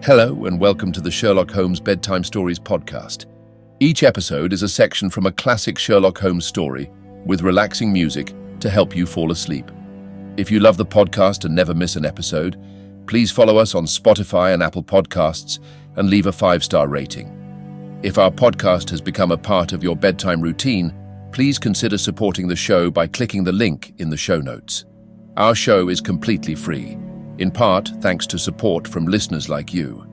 Hello and welcome to the Sherlock Holmes Bedtime Stories podcast. Each episode is a section from a classic Sherlock Holmes story with relaxing music to help you fall asleep. If you love the podcast and never miss an episode, please follow us on Spotify and Apple Podcasts and leave a 5-star rating. If our podcast has become a part of your bedtime routine, please consider supporting the show by clicking the link in the show notes. Our show is completely free, in part thanks to support from listeners like you.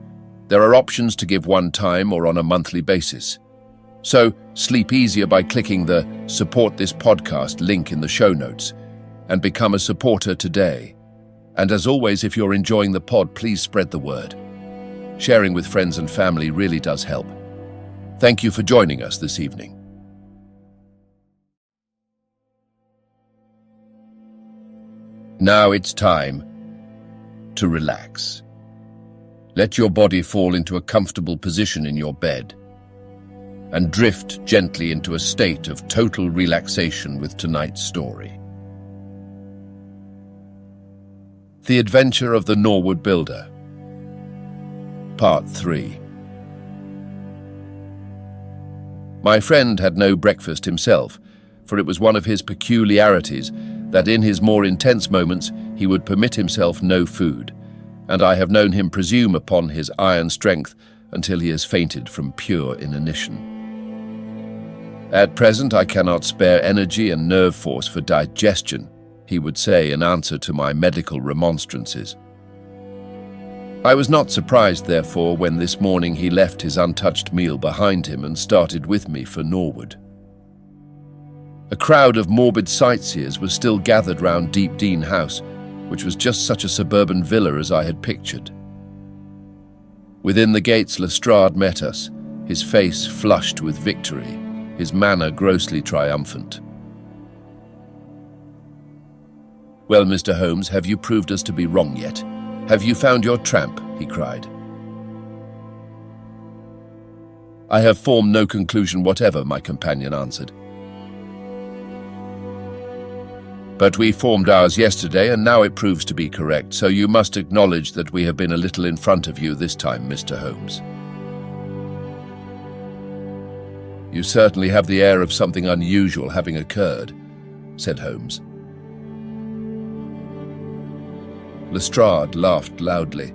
There are options to give one time or on a monthly basis. So sleep easier by clicking the Support This Podcast link in the show notes and become a supporter today. And as always, if you're enjoying the pod, please spread the word. Sharing with friends and family really does help. Thank you for joining us this evening. Now it's time to relax. Let your body fall into a comfortable position in your bed and drift gently into a state of total relaxation with tonight's story. The Adventure of the Norwood Builder, Part 3. My friend had no breakfast himself, for it was one of his peculiarities that in his more intense moments he would permit himself no food, and I have known him presume upon his iron strength until he has fainted from pure inanition. At present I cannot spare energy and nerve force for digestion, he would say in answer to my medical remonstrances. I was not surprised, therefore, when this morning he left his untouched meal behind him and started with me for Norwood. A crowd of morbid sightseers was still gathered round Deep Dean House, which was just such a suburban villa as I had pictured. Within the gates Lestrade met us, his face flushed with victory, his manner grossly triumphant. "Well, Mr. Holmes, have you proved us to be wrong yet? Have you found your tramp?" he cried. "I have formed no conclusion whatever," my companion answered. "But we formed ours yesterday, and now it proves to be correct, so you must acknowledge that we have been a little in front of you this time, Mr. Holmes." "You certainly have the air of something unusual having occurred," said Holmes. Lestrade laughed loudly.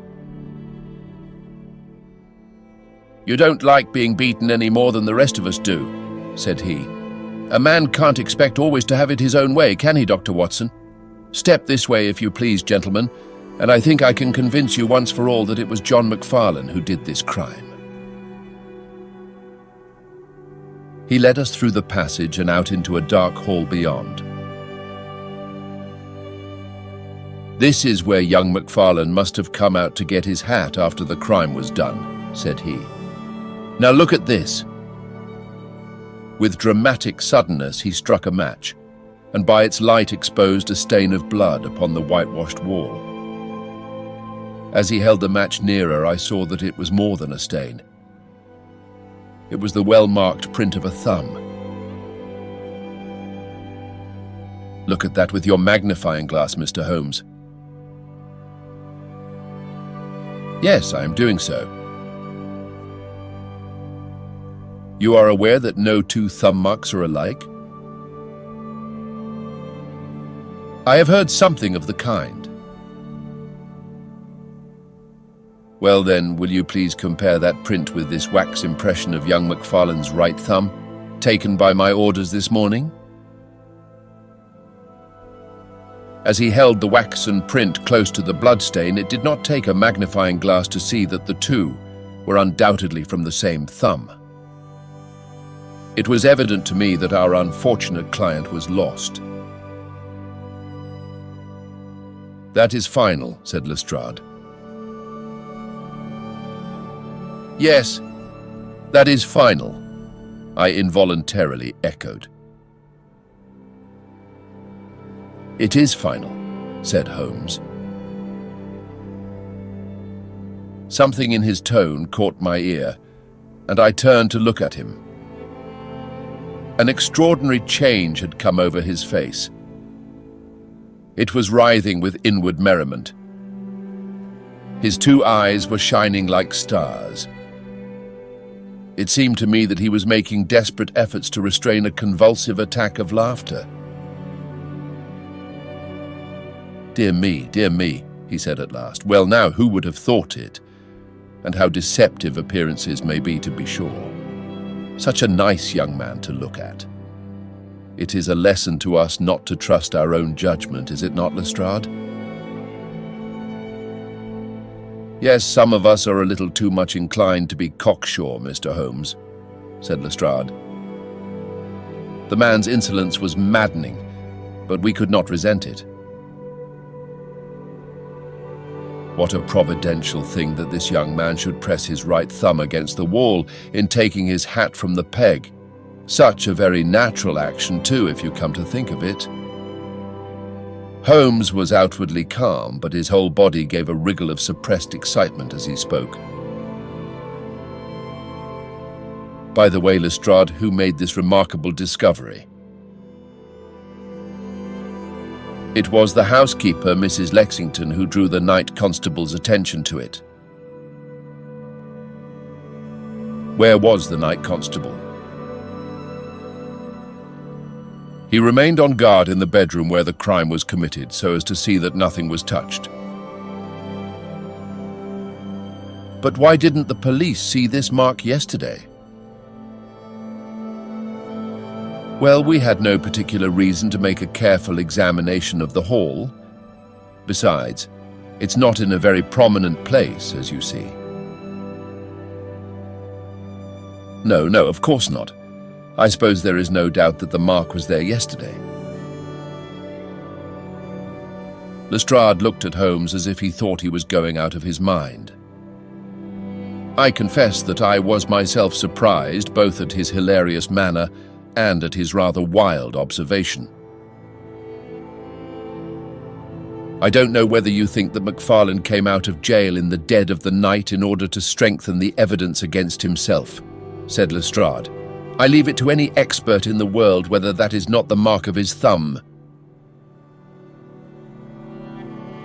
"You don't like being beaten any more than the rest of us do," said he. "A man can't expect always to have it his own way, can he, Dr. Watson? Step this way, if you please, gentlemen, and I think I can convince you once for all that it was John McFarlane who did this crime." He led us through the passage and out into a dark hall beyond. "This is where young McFarlane must have come out to get his hat after the crime was done," said he. "Now look at this." With dramatic suddenness he struck a match, and by its light exposed a stain of blood upon the whitewashed wall. As he held the match nearer, I saw that it was more than a stain. It was the well-marked print of a thumb. "Look at that with your magnifying glass, Mr. Holmes." "Yes, I am doing so." "You are aware that no two thumb marks are alike?" "I have heard something of the kind." "Well then, will you please compare that print with this wax impression of young McFarlane's right thumb, taken by my orders this morning?" As he held the waxen print close to the bloodstain, it did not take a magnifying glass to see that the two were undoubtedly from the same thumb. It was evident to me that our unfortunate client was lost. "That is final," said Lestrade. "Yes, that is final," I involuntarily echoed. "It is final," said Holmes. Something in his tone caught my ear, and I turned to look at him. An extraordinary change had come over his face. It was writhing with inward merriment. His two eyes were shining like stars. It seemed to me that he was making desperate efforts to restrain a convulsive attack of laughter. Dear me, he said at last. Well, now, who would have thought it? And how deceptive appearances may be, to be sure. Such a nice young man to look at. It is a lesson to us not to trust our own judgment, is it not, Lestrade? Yes, some of us are a little too much inclined to be cocksure, Mr. Holmes, said Lestrade. The man's insolence was maddening, but we could not resent it. What a providential thing that this young man should press his right thumb against the wall in taking his hat from the peg. Such a very natural action, too, if you come to think of it. Holmes was outwardly calm, but his whole body gave a wriggle of suppressed excitement as he spoke. By the way, Lestrade, who made this remarkable discovery? It was the housekeeper, Mrs. Lexington, who drew the night constable's attention to it. Where was the night constable? He remained on guard in the bedroom where the crime was committed, so as to see that nothing was touched. But why didn't the police see this mark yesterday? Well, we had no particular reason to make a careful examination of the hall. Besides, it's not in a very prominent place, as you see. No, of course not. I suppose there is no doubt that the mark was there yesterday. Lestrade looked at Holmes as if he thought he was going out of his mind. I confess that I was myself surprised both at his hilarious manner and at his rather wild observation. I don't know whether you think that McFarlane came out of jail in the dead of the night in order to strengthen the evidence against himself, said Lestrade. I leave it to any expert in the world whether that is not the mark of his thumb.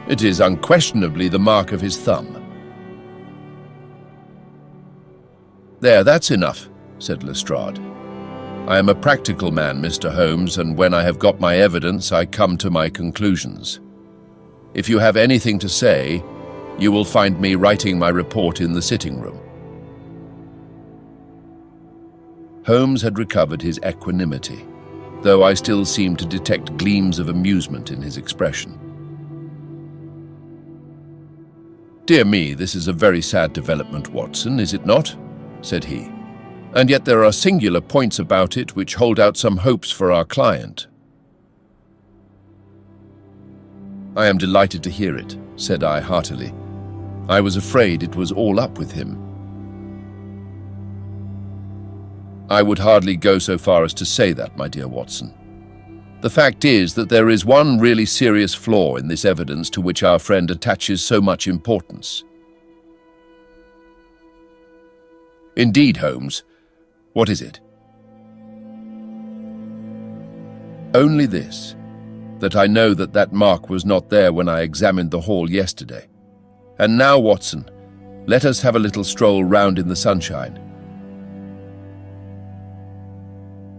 It is unquestionably the mark of his thumb. There, that's enough, said Lestrade. I am a practical man, Mr. Holmes, and when I have got my evidence, I come to my conclusions. If you have anything to say, you will find me writing my report in the sitting room. Holmes had recovered his equanimity, though I still seemed to detect gleams of amusement in his expression. Dear me, this is a very sad development, Watson, is it not? Said he. And yet there are singular points about it which hold out some hopes for our client. I am delighted to hear it, said I heartily. I was afraid it was all up with him. I would hardly go so far as to say that, my dear Watson. The fact is that there is one really serious flaw in this evidence to which our friend attaches so much importance. Indeed, Holmes. What is it? Only this, that I know that that mark was not there when I examined the hall yesterday. And now, Watson, let us have a little stroll round in the sunshine.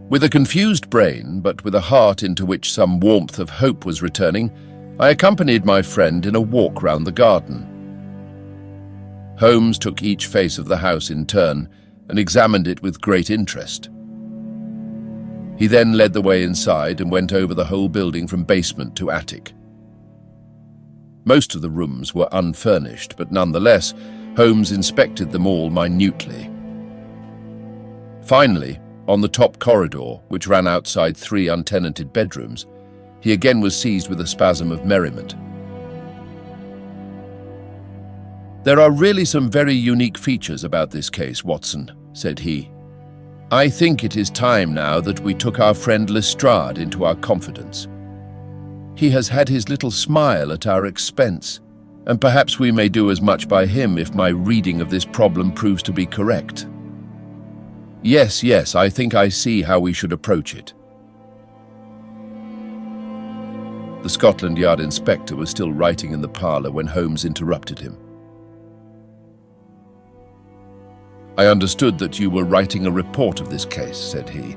With a confused brain, but with a heart into which some warmth of hope was returning, I accompanied my friend in a walk round the garden. Holmes took each face of the house in turn and examined it with great interest. He then led the way inside and went over the whole building from basement to attic. Most of the rooms were unfurnished, but nonetheless, Holmes inspected them all minutely. Finally, on the top corridor, which ran outside 3 untenanted bedrooms, he again was seized with a spasm of merriment. There are really some very unique features about this case, Watson, said he. I think it is time now that we took our friend Lestrade into our confidence. He has had his little smile at our expense, and perhaps we may do as much by him if my reading of this problem proves to be correct. Yes, I think I see how we should approach it. The Scotland Yard inspector was still writing in the parlour when Holmes interrupted him. "I understood that you were writing a report of this case," said he.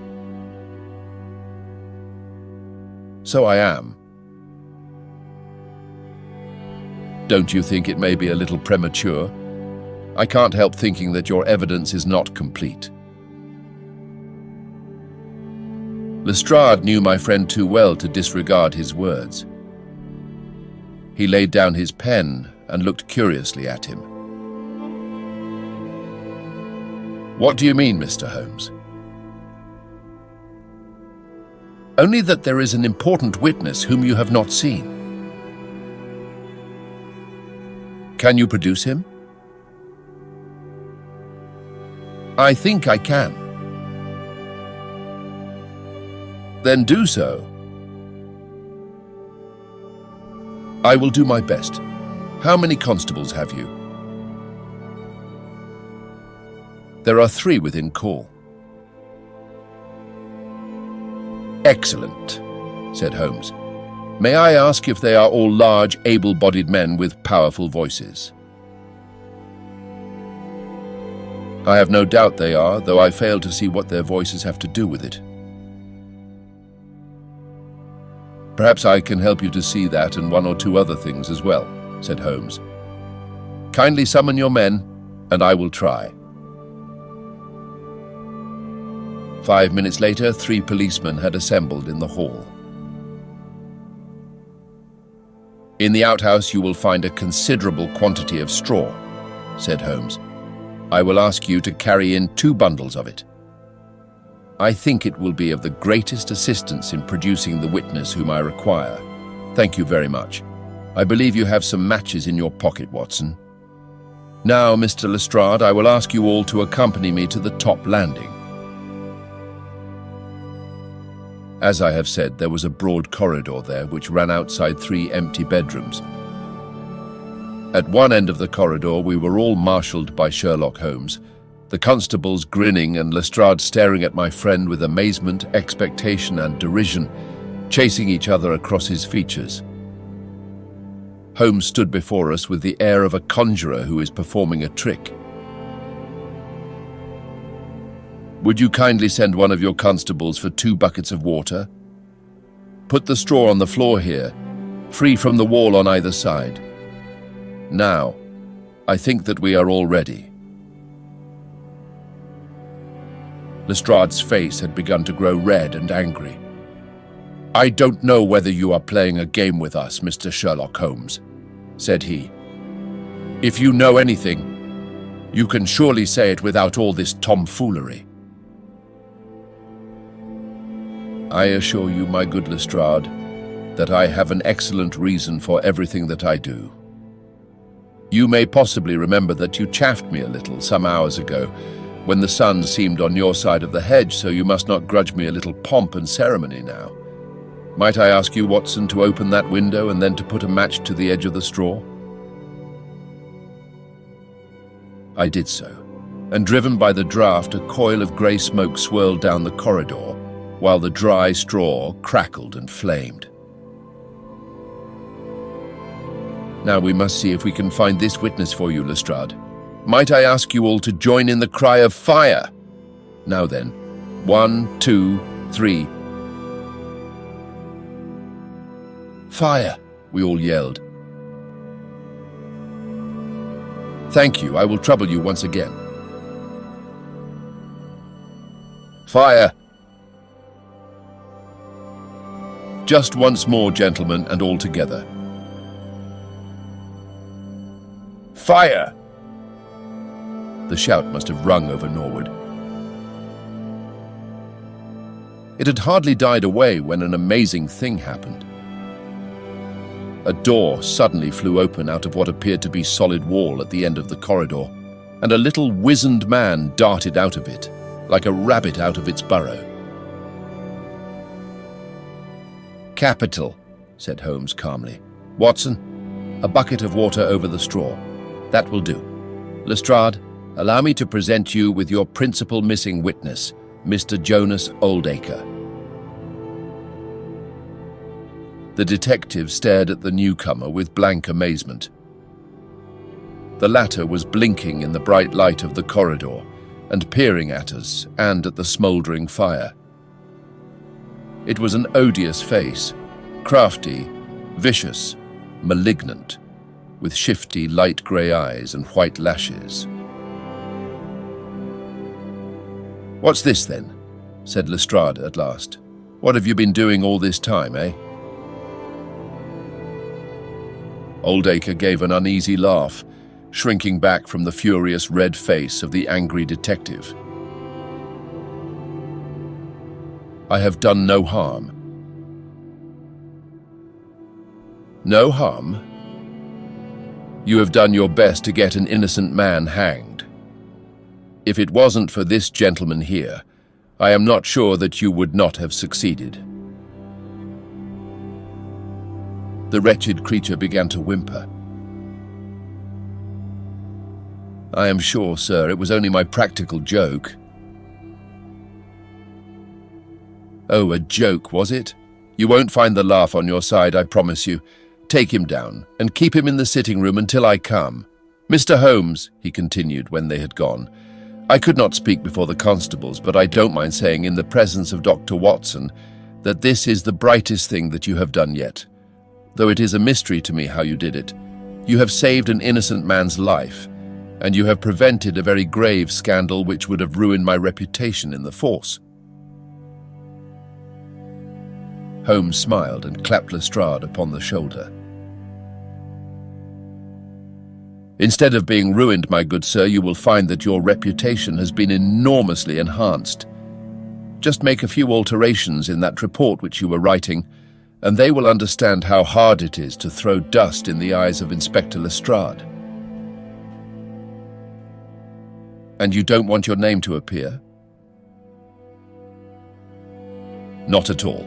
"So I am. Don't you think it may be a little premature? I can't help thinking that your evidence is not complete." Lestrade knew my friend too well to disregard his words. He laid down his pen and looked curiously at him. "What do you mean, Mr. Holmes?" "Only that there is an important witness whom you have not seen." "Can you produce him?" "I think I can." "Then do so." "I will do my best. How many constables have you?" "There are 3 within call." "Excellent," said Holmes. "May I ask if they are all large, able-bodied men with powerful voices?" "I have no doubt they are, though I fail to see what their voices have to do with it." "Perhaps I can help you to see that and 1 or 2 other things as well," said Holmes. "Kindly summon your men, and I will try." 5 minutes later, 3 policemen had assembled in the hall. "In the outhouse you will find a considerable quantity of straw," said Holmes. "I will ask you to carry in 2 bundles of it. I think it will be of the greatest assistance in producing the witness whom I require. Thank you very much. I believe you have some matches in your pocket, Watson. Now, Mr. Lestrade, I will ask you all to accompany me to the top landing." As I have said, there was a broad corridor there which ran outside 3 empty bedrooms. At one end of the corridor we were all marshalled by Sherlock Holmes, the constables grinning and Lestrade staring at my friend with amazement, expectation and derision, chasing each other across his features. Holmes stood before us with the air of a conjurer who is performing a trick. "Would you kindly send one of your constables for 2 buckets of water? Put the straw on the floor here, free from the wall on either side. Now, I think that we are all ready." Lestrade's face had begun to grow red and angry. "I don't know whether you are playing a game with us, Mr. Sherlock Holmes," said he. "If you know anything, you can surely say it without all this tomfoolery." "I assure you, my good Lestrade, that I have an excellent reason for everything that I do. You may possibly remember that you chaffed me a little some hours ago, when the sun seemed on your side of the hedge, so you must not grudge me a little pomp and ceremony now. Might I ask you, Watson, to open that window and then to put a match to the edge of the straw?" I did so, and driven by the draught, a coil of grey smoke swirled down the corridor, while the dry straw crackled and flamed. "Now we must see if we can find this witness for you, Lestrade. Might I ask you all to join in the cry of fire? Now then, 1, 2, 3. "Fire!" we all yelled. "Thank you, I will trouble you once again." "Fire!" "Just once more, gentlemen, and all together." "Fire!" The shout must have rung over Norwood. It had hardly died away when an amazing thing happened. A door suddenly flew open out of what appeared to be solid wall at the end of the corridor, and a little wizened man darted out of it, like a rabbit out of its burrow. "Capital," said Holmes calmly. "Watson, a bucket of water over the straw. That will do. Lestrade, allow me to present you with your principal missing witness, Mr. Jonas Oldacre." The detective stared at the newcomer with blank amazement. The latter was blinking in the bright light of the corridor, and peering at us and at the smouldering fire. It was an odious face, crafty, vicious, malignant, with shifty light grey eyes and white lashes. "What's this, then?" said Lestrade at last. "What have you been doing all this time, eh?" Oldacre gave an uneasy laugh, shrinking back from the furious red face of the angry detective. "I have done no harm." "No harm? You have done your best to get an innocent man hanged. If it wasn't for this gentleman here, I am not sure that you would not have succeeded." The wretched creature began to whimper. "I am sure, sir, it was only my practical joke." "Oh, a joke, was it? You won't find the laugh on your side, I promise you. Take him down, and keep him in the sitting room until I come. Mr. Holmes," he continued when they had gone, "I could not speak before the constables, but I don't mind saying in the presence of Dr. Watson that this is the brightest thing that you have done yet. Though it is a mystery to me how you did it. You have saved an innocent man's life, and you have prevented a very grave scandal which would have ruined my reputation in the force." Holmes smiled and clapped Lestrade upon the shoulder. "Instead of being ruined, my good sir, you will find that your reputation has been enormously enhanced. Just make a few alterations in that report which you were writing, and they will understand how hard it is to throw dust in the eyes of Inspector Lestrade." "And you don't want your name to appear?" "Not at all.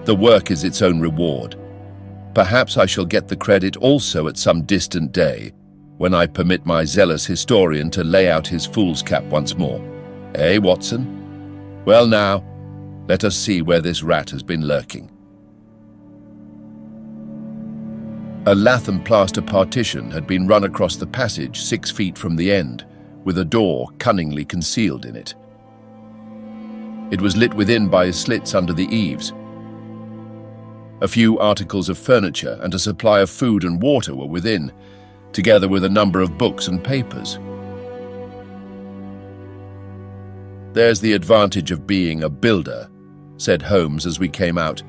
The work is its own reward. Perhaps I shall get the credit also at some distant day, when I permit my zealous historian to lay out his fool's cap once more. Eh, Watson? Well now, let us see where this rat has been lurking." A lath and plaster partition had been run across the passage 6 feet from the end, with a door cunningly concealed in it. It was lit within by slits under the eaves. A few articles of furniture and a supply of food and water were within, together with a number of books and papers. "There's the advantage of being a builder," said Holmes as we came out.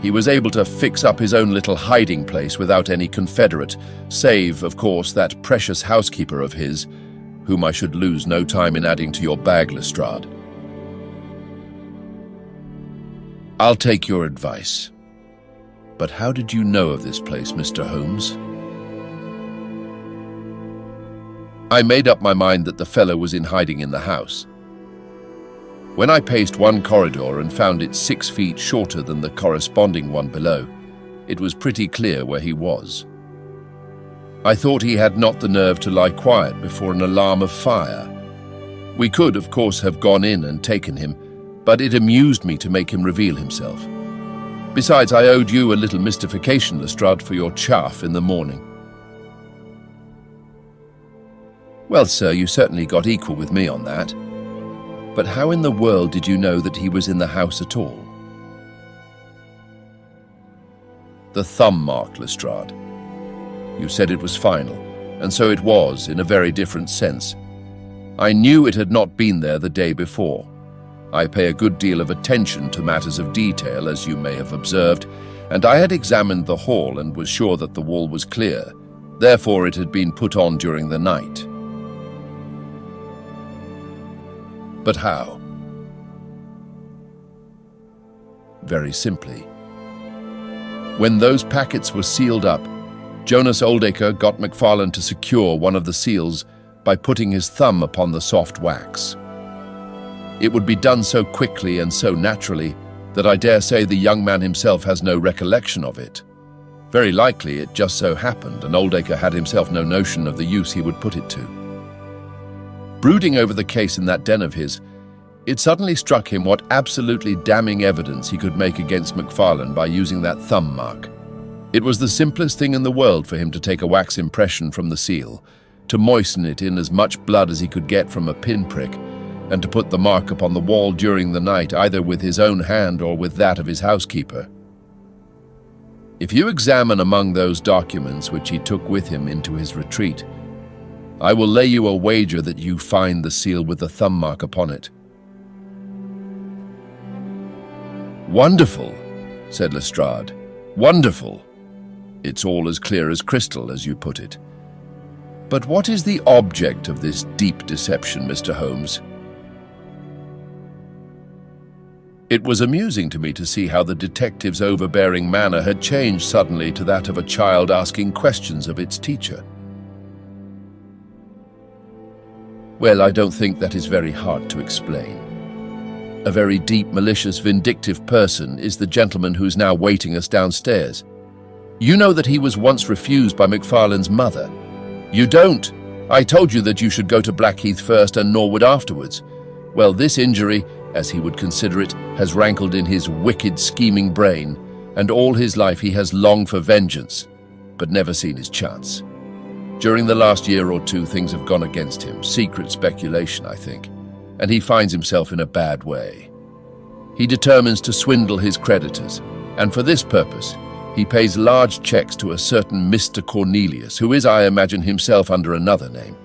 "He was able to fix up his own little hiding place without any confederate, save, of course, that precious housekeeper of his, whom I should lose no time in adding to your bag, Lestrade." "I'll take your advice. But how did you know of this place, Mr. Holmes?" "I made up my mind that the fellow was in hiding in the house. When I paced one corridor and found it 6 feet shorter than the corresponding one below, it was pretty clear where he was. I thought he had not the nerve to lie quiet before an alarm of fire. We could, of course, have gone in and taken him, but it amused me to make him reveal himself. Besides, I owed you a little mystification, Lestrade, for your chaff in the morning." "Well, sir, you certainly got equal with me on that. But how in the world did you know that he was in the house at all?" "The thumb mark, Lestrade. You said it was final, and so it was in a very different sense. I knew it had not been there the day before. I pay a good deal of attention to matters of detail, as you may have observed, and I had examined the hall and was sure that the wall was clear. Therefore, it had been put on during the night." "But how?" "Very simply. When those packets were sealed up, Jonas Oldacre got McFarlane to secure one of the seals by putting his thumb upon the soft wax. It would be done so quickly and so naturally that I dare say the young man himself has no recollection of it. Very likely it just so happened, and Oldacre had himself no notion of the use he would put it to. Brooding over the case in that den of his, it suddenly struck him what absolutely damning evidence he could make against McFarlane by using that thumb mark. It was the simplest thing in the world for him to take a wax impression from the seal, to moisten it in as much blood as he could get from a pinprick, and to put the mark upon the wall during the night, either with his own hand or with that of his housekeeper. If you examine among those documents which he took with him into his retreat, I will lay you a wager that you find the seal with the thumb mark upon it." "Wonderful," said Lestrade. "Wonderful. It's all as clear as crystal, as you put it. But what is the object of this deep deception, Mr. Holmes?" It was amusing to me to see how the detective's overbearing manner had changed suddenly to that of a child asking questions of its teacher. "Well, I don't think that is very hard to explain. A very deep, malicious, vindictive person is the gentleman who's now waiting us downstairs. You know that he was once refused by McFarlane's mother. You don't. I told you that you should go to Blackheath first and Norwood afterwards. Well, this injury, as he would consider it, has rankled in his wicked, scheming brain, and all his life he has longed for vengeance, but never seen his chance. During the last year or two, things have gone against him, secret speculation, I think, and he finds himself in a bad way. He determines to swindle his creditors, and for this purpose, he pays large checks to a certain Mr. Cornelius, who is, I imagine, himself under another name.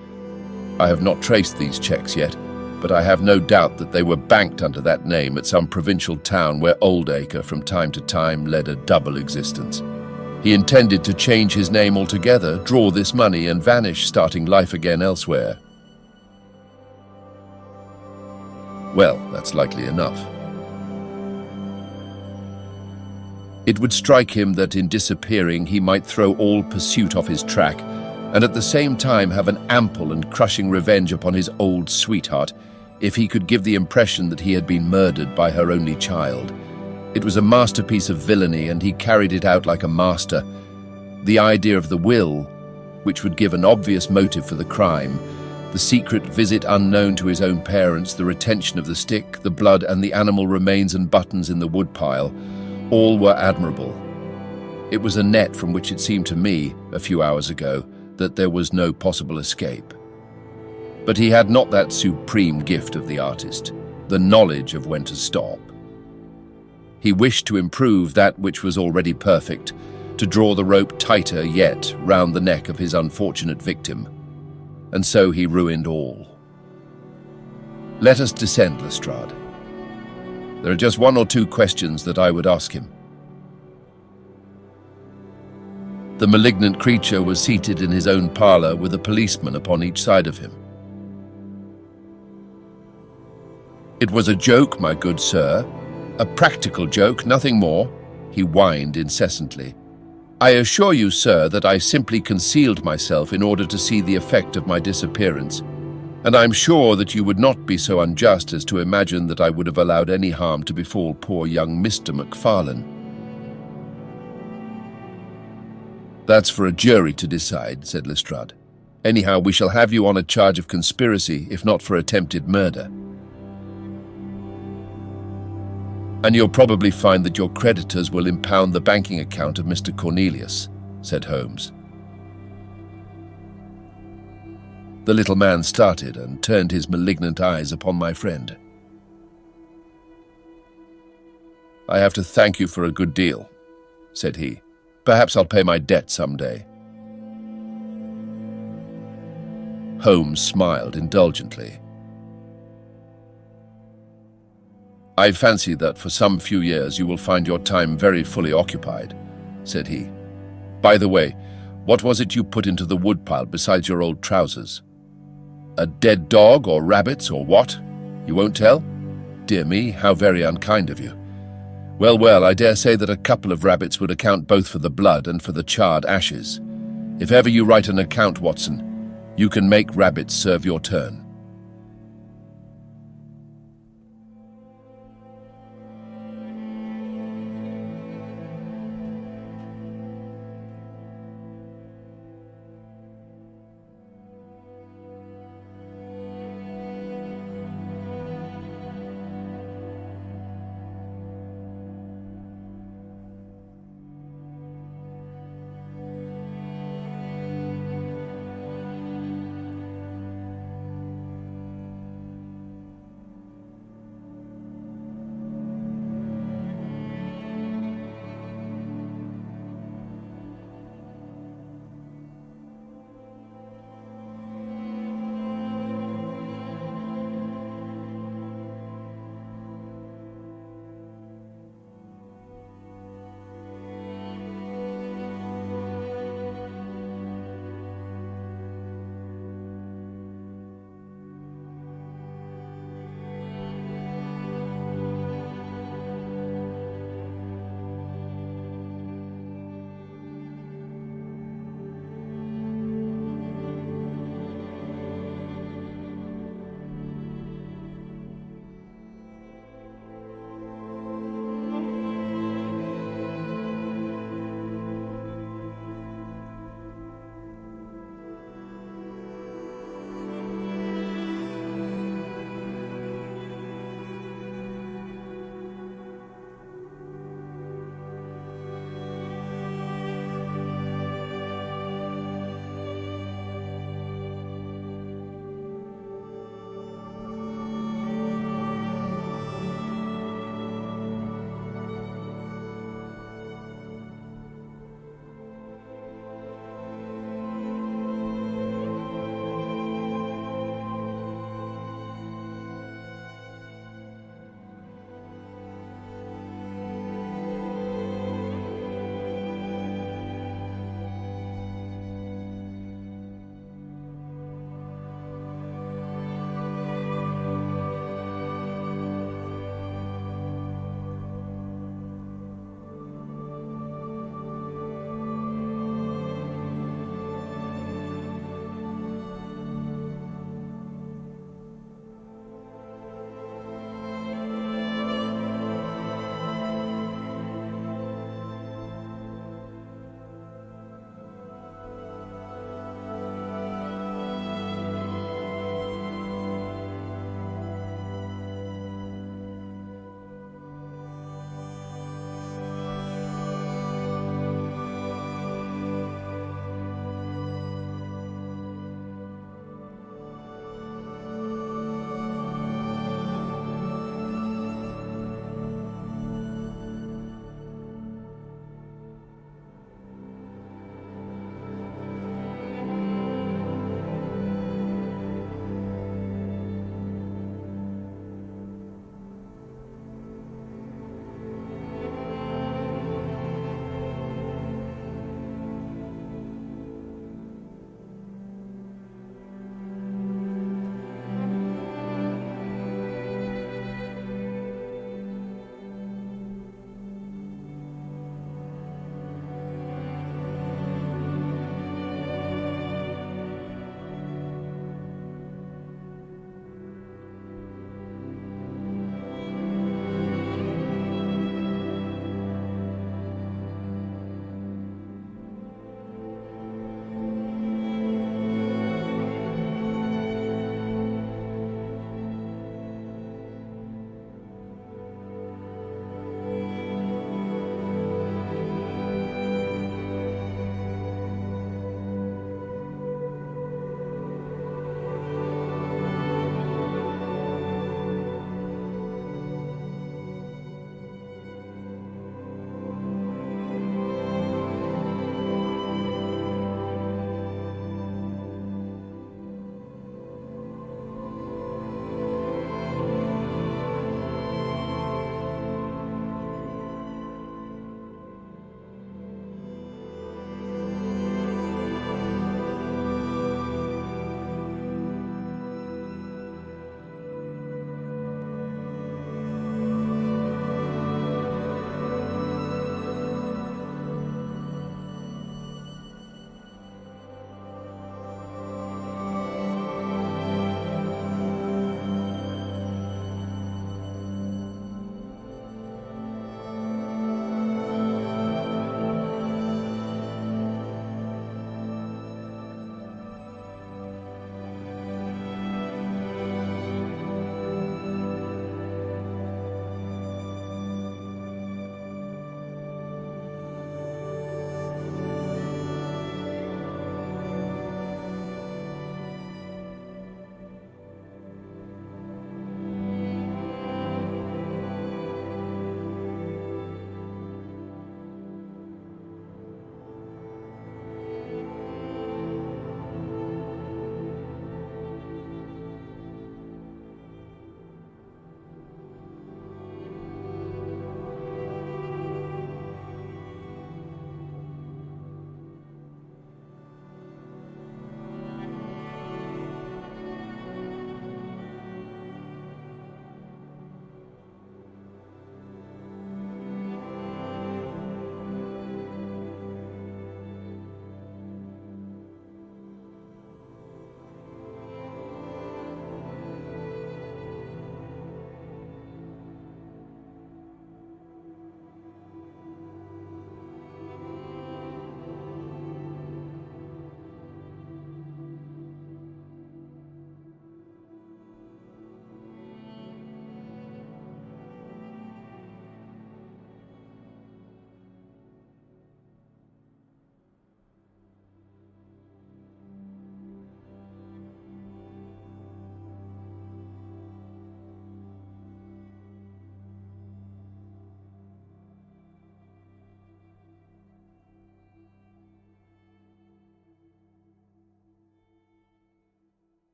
I have not traced these checks yet, but I have no doubt that they were banked under that name at some provincial town where Oldacre from time to time led a double existence. He intended to change his name altogether, draw this money, and vanish, starting life again elsewhere. Well, that's likely enough. It would strike him that in disappearing he might throw all pursuit off his track, and at the same time have an ample and crushing revenge upon his old sweetheart, if he could give the impression that he had been murdered by her only child. It was a masterpiece of villainy, and he carried it out like a master. The idea of the will, which would give an obvious motive for the crime, the secret visit unknown to his own parents, the retention of the stick, the blood, and the animal remains and buttons in the woodpile, all were admirable. It was a net from which it seemed to me, a few hours ago, that there was no possible escape. But he had not that supreme gift of the artist, the knowledge of when to stop. He wished to improve that which was already perfect, to draw the rope tighter yet round the neck of his unfortunate victim, and so he ruined all. Let us descend, Lestrade. There are just one or two questions that I would ask him. The malignant creature was seated in his own parlour with a policeman upon each side of him. "It was a joke, my good sir, a practical joke, nothing more," he whined incessantly. "I assure you, sir, that I simply concealed myself in order to see the effect of my disappearance, and I'm sure that you would not be so unjust as to imagine that I would have allowed any harm to befall poor young Mr. McFarlane." "That's for a jury to decide," said Lestrade. "Anyhow, we shall have you on a charge of conspiracy, if not for attempted murder. And you'll probably find that your creditors will impound the banking account of Mr. Cornelius," said Holmes. The little man started and turned his malignant eyes upon my friend. "I have to thank you for a good deal," said he. "Perhaps I'll pay my debt some day." Holmes smiled indulgently. "I fancy that for some few years you will find your time very fully occupied," said he. "By the way, what was it you put into the woodpile besides your old trousers? A dead dog or rabbits or what? You won't tell? Dear me, how very unkind of you. Well, well, I dare say that a couple of rabbits would account both for the blood and for the charred ashes. If ever you write an account, Watson, you can make rabbits serve your turn."